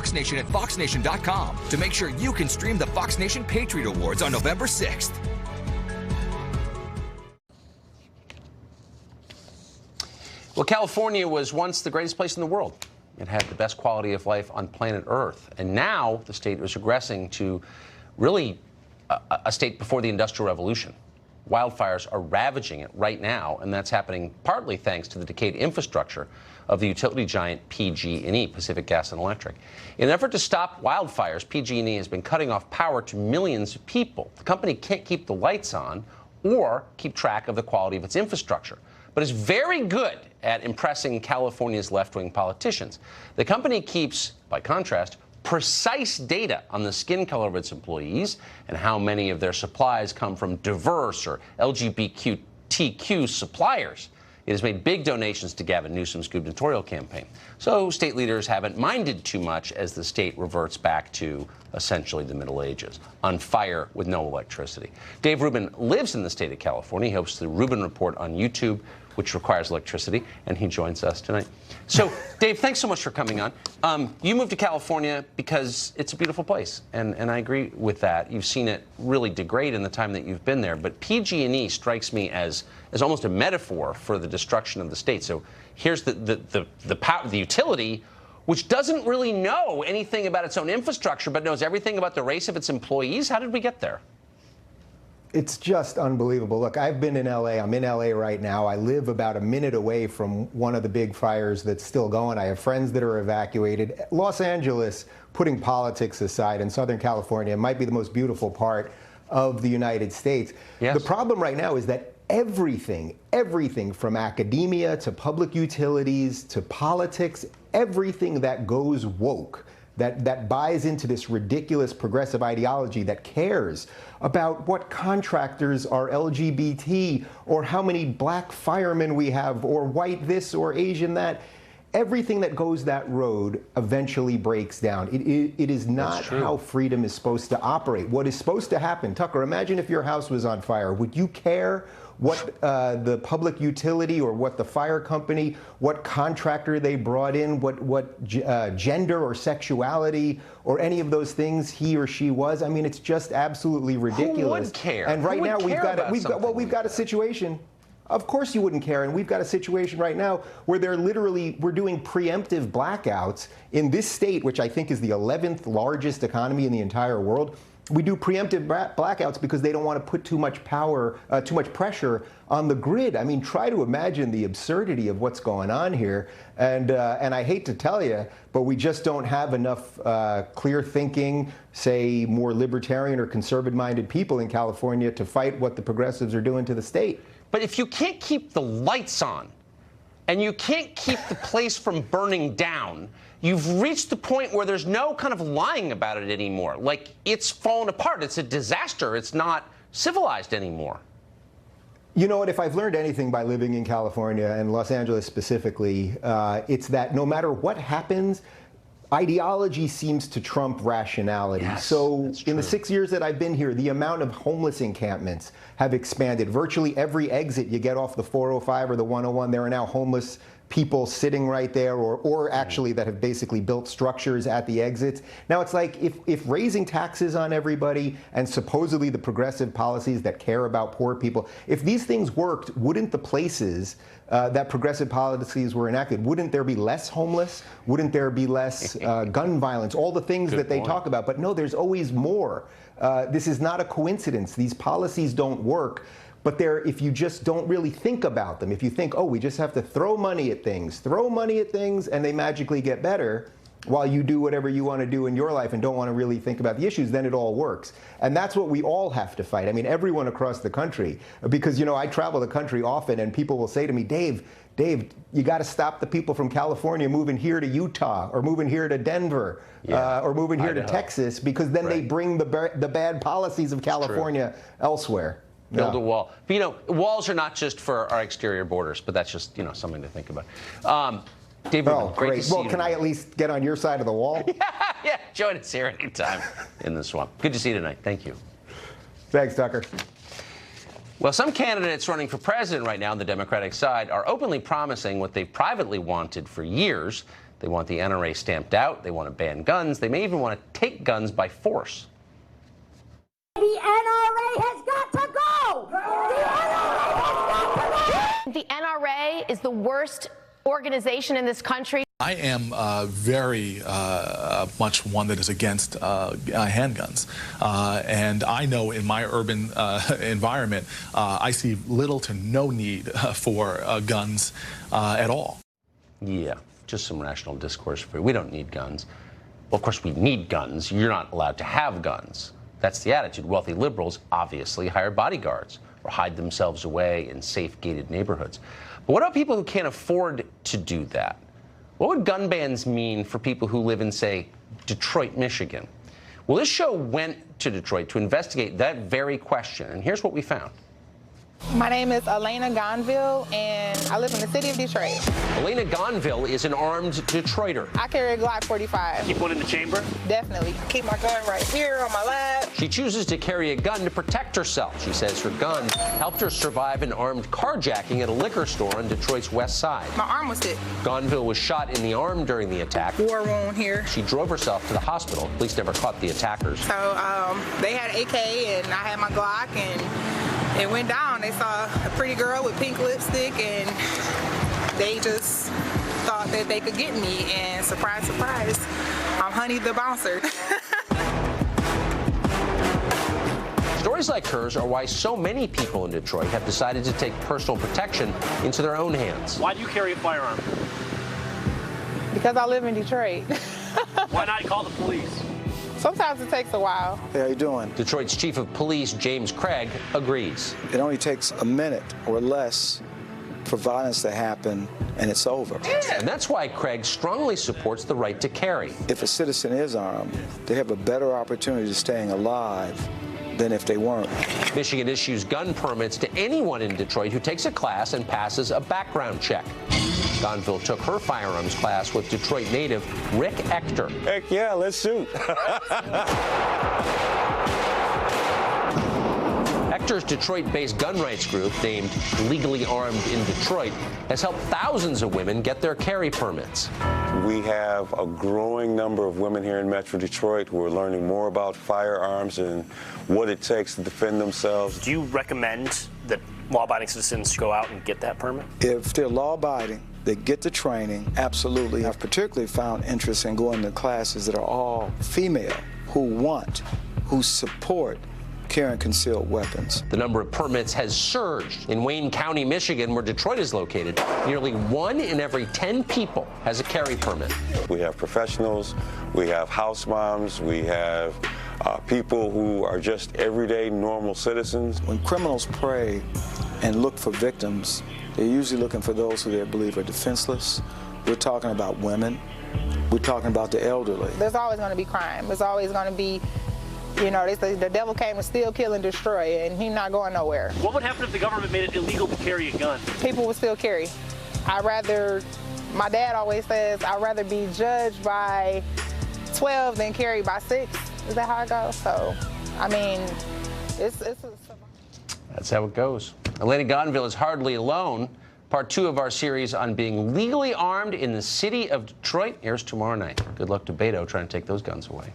Fox Nation at foxnation.com to make sure you can stream the Fox Nation Patriot Awards on November 6th. Well, California was once the greatest place in the world. It had the best quality of life on planet Earth. And now the state is regressing to really a state before the Industrial Revolution. Wildfires are ravaging it right now, and that's happening partly thanks to the decayed infrastructure of the utility giant PG&E, Pacific Gas and Electric. In an effort to stop wildfires, PG&E has been cutting off power to millions of people. The company can't keep the lights on or keep track of the quality of its infrastructure, but is very good at impressing California's left-wing politicians. The company keeps, by contrast, precise data on the skin color of its employees and how many of their supplies come from diverse or LGBTQ suppliers. It has made big donations to Gavin Newsom's gubernatorial campaign. So state leaders haven't minded too much as the state reverts back to essentially the Middle Ages, on fire with no electricity. Dave Rubin lives in the state of California. He hosts the Rubin Report on YouTube, which requires electricity, and he joins us tonight. So, Dave, thanks so much for coming on. You moved to California because it's a beautiful place, and I agree with that. You've seen it really degrade in the time that you've been there, but PG&E strikes me as almost a metaphor for the destruction of the state. So here's the utility, which doesn't really know anything about its own infrastructure, but knows everything about the race of its employees. How did we get there? It's just unbelievable. Look, I've been in LA. I'm in LA right now. I live about a minute away from one of the big fires that's still going. I have friends that are evacuated. Los Angeles, putting politics aside, in Southern California, might be the most beautiful part of the United States. Yes. The problem right now is that everything from academia to public utilities to politics, everything that goes woke, that buys into this ridiculous progressive ideology, that cares about what contractors are LGBT or how many black firemen we have or white this or Asian that, everything that goes that road eventually breaks down. It is not how freedom is supposed to operate. What is supposed to happen, Tucker, imagine if your house was on fire. Would you care what the public utility or what the fire company, what contractor they brought in, what gender or sexuality or any of those things he or she was? I mean, it's just absolutely ridiculous. Who would care? And right now we've got a that? situation. Of course you wouldn't care, and we've got a situation right now where we're doing preemptive blackouts in this state, which I think is the 11th largest economy in the entire world. We do preemptive blackouts because they don't want to put too much pressure on the grid. I mean, try to imagine the absurdity of what's going on here. And I hate to tell you, but we just don't have enough clear thinking, say, more libertarian or conservative-minded people in California to fight what the progressives are doing to the state. But if you can't keep the lights on and you can't keep the place from burning down, you've reached the point where there's no kind of lying about it anymore. Like, it's fallen apart. It's a disaster. It's not civilized anymore. You know what? If I've learned anything by living in California and Los Angeles specifically, it's that no matter what happens, ideology seems to trump rationality. Yes, so in the 6 years that I've been here, the amount of homeless encampments have expanded. Virtually every exit you get off the 405 or the 101, there are now homeless people sitting right there, or actually that have basically built structures at the exits. Now it's like if raising taxes on everybody and supposedly the progressive policies that care about poor people, if these things worked, wouldn't the places that progressive policies were enacted, wouldn't there be less homeless? Wouldn't there be less gun violence? All the things that they talk about. But no, there's always more. This is not a coincidence. These policies don't work. But if you just don't really think about them, if you think, oh, we just have to throw money at things, and they magically get better while you do whatever you want to do in your life and don't want to really think about the issues, then it all works. And that's what we all have to fight. I mean, everyone across the country, because, you know, I travel the country often and people will say to me, Dave, you got to stop the people from California moving here to Utah or moving here to Denver or moving here to Texas, because then they bring the bad policies of California elsewhere. Build a wall. But, you know, walls are not just for our exterior borders, but that's just, you know, something to think about. David, great to see you. Well, can I at least get on your side of the wall? Yeah, join us here anytime in the swamp. Good to see you tonight. Thank you. Thanks, Tucker. Well, some candidates running for president right now on the Democratic side are openly promising what they've privately wanted for years. They want the NRA stamped out. They want to ban guns. They may even want to take guns by force. The NRA has got to go! The NRA has got to go! The NRA is the worst organization in this country. I am very much one that is against handguns. And I know in my urban environment, I see little to no need for guns at all. Yeah, just some rational discourse. We don't need guns. Well, of course, we need guns. You're not allowed to have guns. That's the attitude. Wealthy liberals obviously hire bodyguards or hide themselves away in safe gated neighborhoods. But what about people who can't afford to do that? What would gun bans mean for people who live in, say, Detroit, Michigan? Well, this show went to Detroit to investigate that very question, and here's what we found. My name is Elena Gonville, and I live in the city of Detroit. Elena Gonville is an armed Detroiter. I carry a Glock 45. Keep one in the chamber? Definitely. Keep my gun right here on my lap. She chooses to carry a gun to protect herself. She says her gun helped her survive an armed carjacking at a liquor store on Detroit's west side. My arm was hit. Gonville was shot in the arm during the attack. War wound here. She drove herself to the hospital. Police never caught the attackers. So they had an AK, and I had my Glock, and it went down. They saw a pretty girl with pink lipstick, and they just thought that they could get me. And surprise, surprise, I'm Honey the Bouncer. Stories like hers are why so many people in Detroit have decided to take personal protection into their own hands. Why do you carry a firearm? Because I live in Detroit. Why not call the police? Sometimes it takes a while. Hey, how you doing? Detroit's chief of police, James Craig, agrees. It only takes a minute or less for violence to happen, and it's over. And that's why Craig strongly supports the right to carry. If a citizen is armed, they have a better opportunity of staying alive than if they weren't. Michigan issues gun permits to anyone in Detroit who takes a class and passes a background check. Gonville took her firearms class with Detroit native Rick Ector. Heck yeah, let's shoot. Ector's Detroit-based gun rights group, named Legally Armed in Detroit, has helped thousands of women get their carry permits. We have a growing number of women here in Metro Detroit who are learning more about firearms and what it takes to defend themselves. Do you recommend that law-abiding citizens go out and get that permit? If they're law-abiding, they get the training, absolutely. I've particularly found interest in going to classes that are all female, who support carrying concealed weapons. The number of permits has surged. In Wayne County, Michigan, where Detroit is located, nearly 1 in every 10 people has a carry permit. We have professionals, we have house moms, we have people who are just everyday normal citizens. When criminals prey and look for victims, they're usually looking for those who they believe are defenseless. We're talking about women. We're talking about the elderly. There's always going to be crime. There's always going to be, you know, they say the devil came to steal, kill, and destroy, and he's not going nowhere. What would happen if the government made it illegal to carry a gun? People would still carry. My dad always says, I'd rather be judged by 12 than carried by 6. Is that how it goes? So, I mean, That's how it goes. Elena Gonville is hardly alone. Part 2 of our series on being legally armed in the city of Detroit airs tomorrow night. Good luck to Beto trying to take those guns away.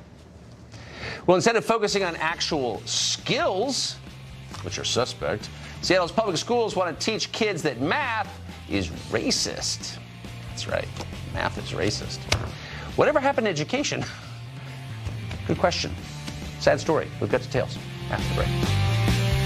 Well, instead of focusing on actual skills, which are suspect, Seattle's public schools want to teach kids that math is racist. That's right, math is racist. Whatever happened to education? Good question. Sad story. We've got details after the break.